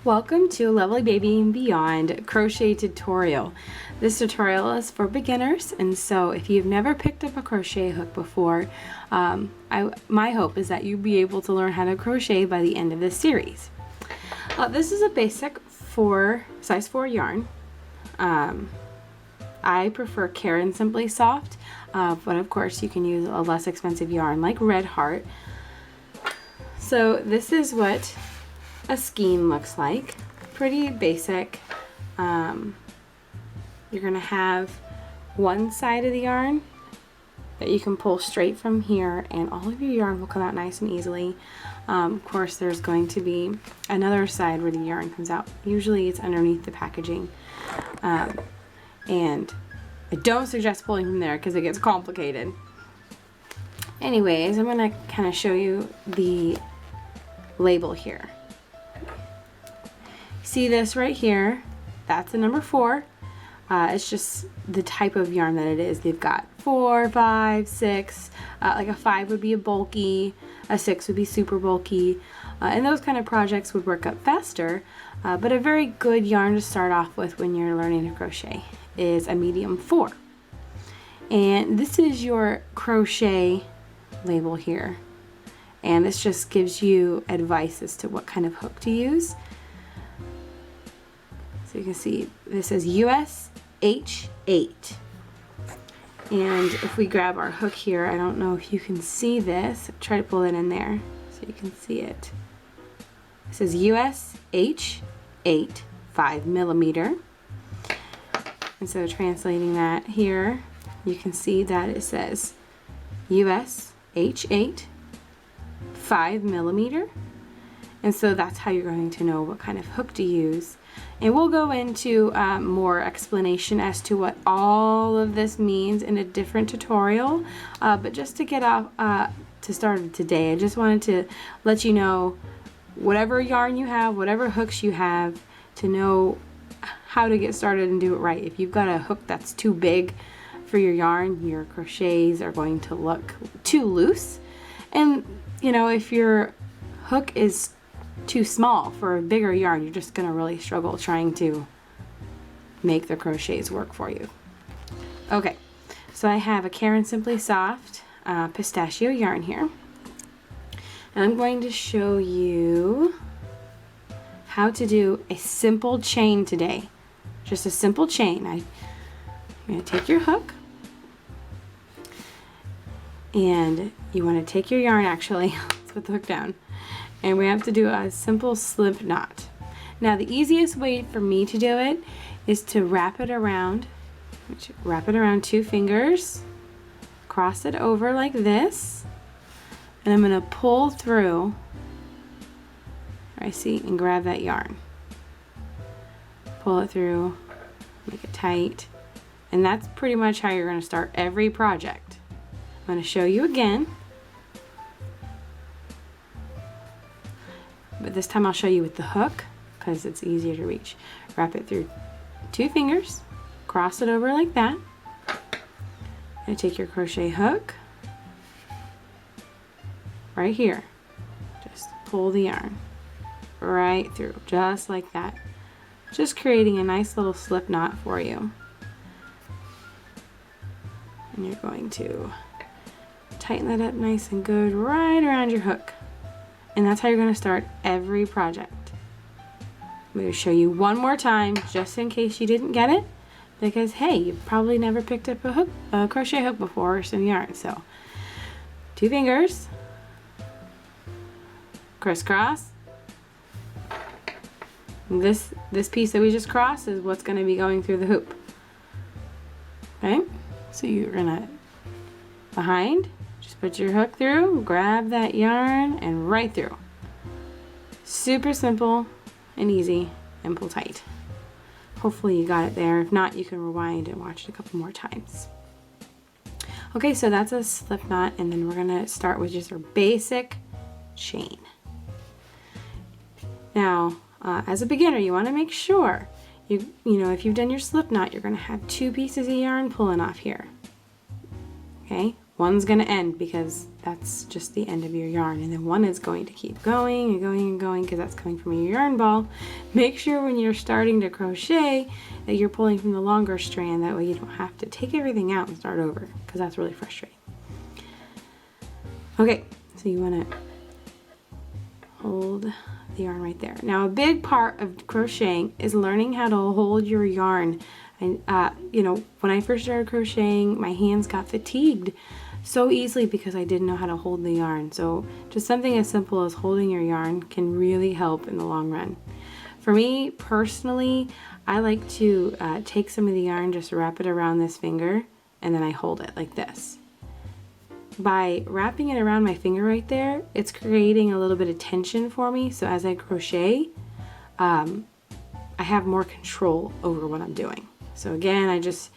Welcome to Lovely Baby and Beyond crochet tutorial. This tutorial is for beginners, and so if you've never picked up a crochet hook before, my hope is that you'll be able to learn how to crochet by the end of this series. This is a basic size 4 yarn. I prefer Caron Simply Soft, but of course you can use a less expensive yarn like Red Heart. So this is what a skein looks like. Pretty basic. You're gonna have one side of the yarn that you can pull straight from here, and all of your yarn will come out nice and easily. Of course, there's going to be another side where the yarn comes out. Usually it's underneath the packaging, and I don't suggest pulling from there because it gets complicated. Anyways, I'm gonna kind of show you the label here. See this right here? That's the number 4. It's just the type of yarn that it is. They've got 4, 5, 6. Like a 5 would be a bulky, a 6 would be super bulky, and those kind of projects would work up faster. But a very good yarn to start off with when you're learning to crochet is a medium 4. And this is your crochet label here. And this just gives you advice as to what kind of hook to use. So you can see this says US H8. And if we grab our hook here, I don't know if you can see this. Try to pull it in there so you can see it. It says US H8 5mm. And so translating that here, you can see that it says US H8 5mm. And so that's how you're going to know what kind of hook to use. And we'll go into more explanation as to what all of this means in a different tutorial. But just to get off to start today, I just wanted to let you know whatever yarn you have, whatever hooks you have, to know how to get started and do it right. If you've got a hook that's too big for your yarn, your crochets are going to look too loose. And you know, if your hook is too small for a bigger yarn, you're just gonna really struggle trying to make the crochets work for you. Okay, so I have a Caron Simply Soft pistachio yarn here, and I'm going to show you how to do a simple chain today. Just a simple chain. I'm gonna take your hook, and you want to take your yarn, actually let's put the hook down, and we have to do a simple slip knot. Now the easiest way for me to do it is to wrap it around 2 fingers, cross it over like this, and I'm going to pull through, I see, and grab that yarn. Pull it through, make it tight, and that's pretty much how you're going to start every project. I'm going to show you again. But this time I'll show you with the hook because it's easier to reach. Wrap it through 2 fingers, cross it over like that, and take your crochet hook right here. Just pull the yarn right through, just like that. Just creating a nice little slip knot for you. And you're going to tighten that up nice and good right around your hook. And that's how you're going to start every project. I'm going to show you one more time just in case you didn't get it, because hey, you've probably never picked up a crochet hook before or some yarn. So 2 fingers, crisscross. And this piece that we just crossed is what's going to be going through the hoop. Okay, so you're gonna behind. Just put your hook through, grab that yarn, and right through. Super simple and easy, and pull tight. Hopefully you got it there. If not, you can rewind and watch it a couple more times. Okay, so that's a slip knot, and then we're gonna start with just our basic chain. Now, as a beginner, you wanna make sure, you know, if you've done your slip knot, you're gonna have 2 pieces of yarn pulling off here. Okay? One's going to end because that's just the end of your yarn, and then one is going to keep going and going and going because that's coming from your yarn ball. Make sure when you're starting to crochet that you're pulling from the longer strand, that way you don't have to take everything out and start over, because that's really frustrating. Okay, so you want to hold the yarn right there. Now, a big part of crocheting is learning how to hold your yarn. And you know, when I first started crocheting, my hands got fatigued so easily because I didn't know how to hold the yarn. So just something as simple as holding your yarn can really help in the long run. For me personally, I like to take some of the yarn, just wrap it around this finger, and then I hold it like this. By wrapping it around my finger right there, it's creating a little bit of tension for me, so as I crochet, I have more control over what I'm doing. So again, I just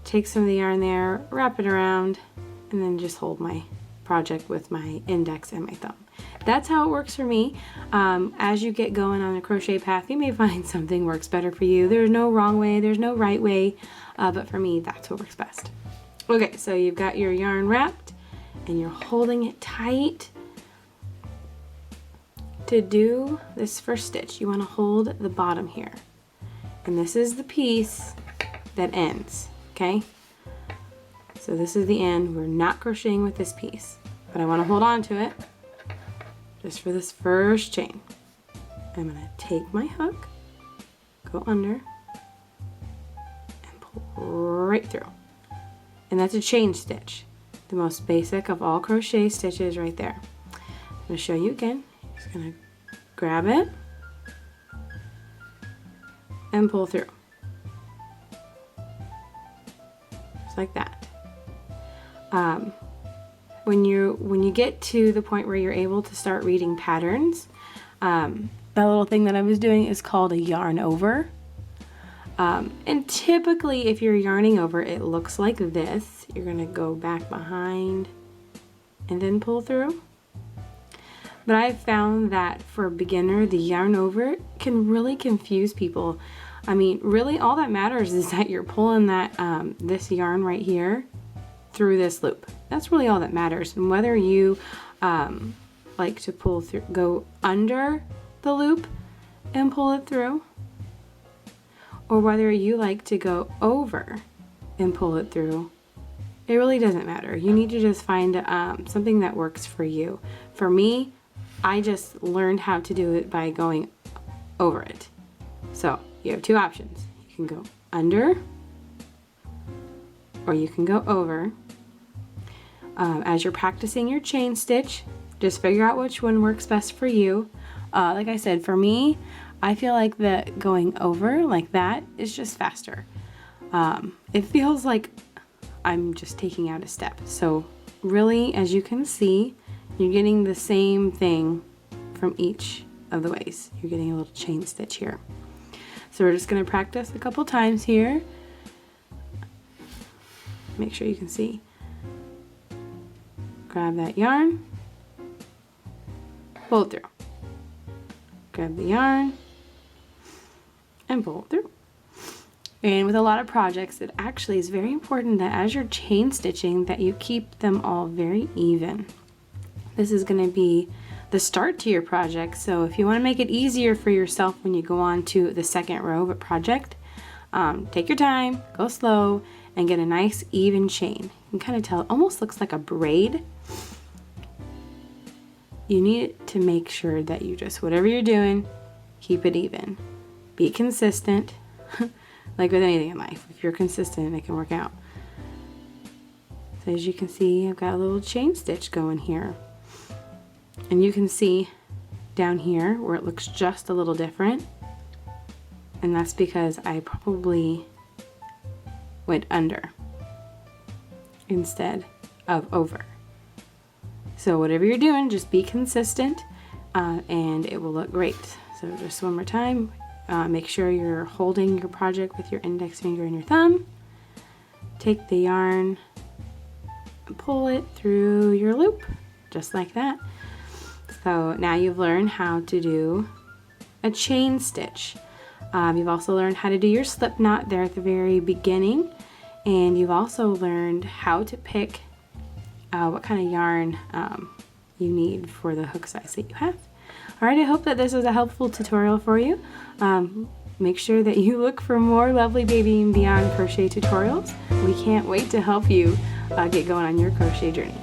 take some of the yarn there, wrap it around, and then just hold my project with my index and my thumb. That's how it works for me. As you get going on the crochet path, you may find something works better for you. There's no wrong way, there's no right way, but for me, that's what works best. Okay, so you've got your yarn wrapped, and you're holding it tight. To do this first stitch, you want to hold the bottom here. And this is the piece that ends, okay? So this is the end. We're not crocheting with this piece, but I want to hold on to it just for this first chain. I'm going to take my hook, go under, and pull right through. And that's a chain stitch, the most basic of all crochet stitches right there. I'm going to show you again. Just going to grab it and pull through. Just like that. When you get to the point where you're able to start reading patterns, that little thing that I was doing is called a yarn over. And typically if you're yarning over, it looks like this. You're gonna go back behind and then pull through. But I've found that for a beginner, the yarn over can really confuse people. I mean, really all that matters is that you're pulling that this yarn right here through this loop. That's really all that matters. And whether you like to pull through, go under the loop and pull it through, or whether you like to go over and pull it through, it really doesn't matter. You need to just find something that works for you. For me, I just learned how to do it by going over it. So you have two options. You can go under, or you can go over. As you're practicing your chain stitch, just figure out which one works best for you. Like I said, for me, I feel like that going over like that is just faster. It feels like I'm just taking out a step. So really, as you can see, you're getting the same thing from each of the ways. You're getting a little chain stitch here. So we're just going to practice a couple times here. Make sure you can see. Grab that yarn, pull it through. Grab the yarn and pull it through. And with a lot of projects, it actually is very important that as you're chain stitching that you keep them all very even. This is going to be the start to your project, so if you want to make it easier for yourself when you go on to the second row of a project, take your time, go slow, and get a nice even chain. You can kind of tell it almost looks like a braid. You need to make sure that you just, whatever you're doing, keep it even. Be consistent. Like with anything in life, if you're consistent, it can work out. So as you can see, I've got a little chain stitch going here. And you can see down here where it looks just a little different. And that's because I probably went under instead of over. So whatever you're doing, just be consistent and it will look great. So just one more time, make sure you're holding your project with your index finger and your thumb. Take the yarn and pull it through your loop, just like that. So now you've learned how to do a chain stitch. You've also learned how to do your slip knot there at the very beginning, and you've also learned how to pick what kind of yarn you need for the hook size that you have. Alright, I hope that this was a helpful tutorial for you. Make sure that you look for more Lovely Baby and Beyond crochet tutorials. We can't wait to help you get going on your crochet journey.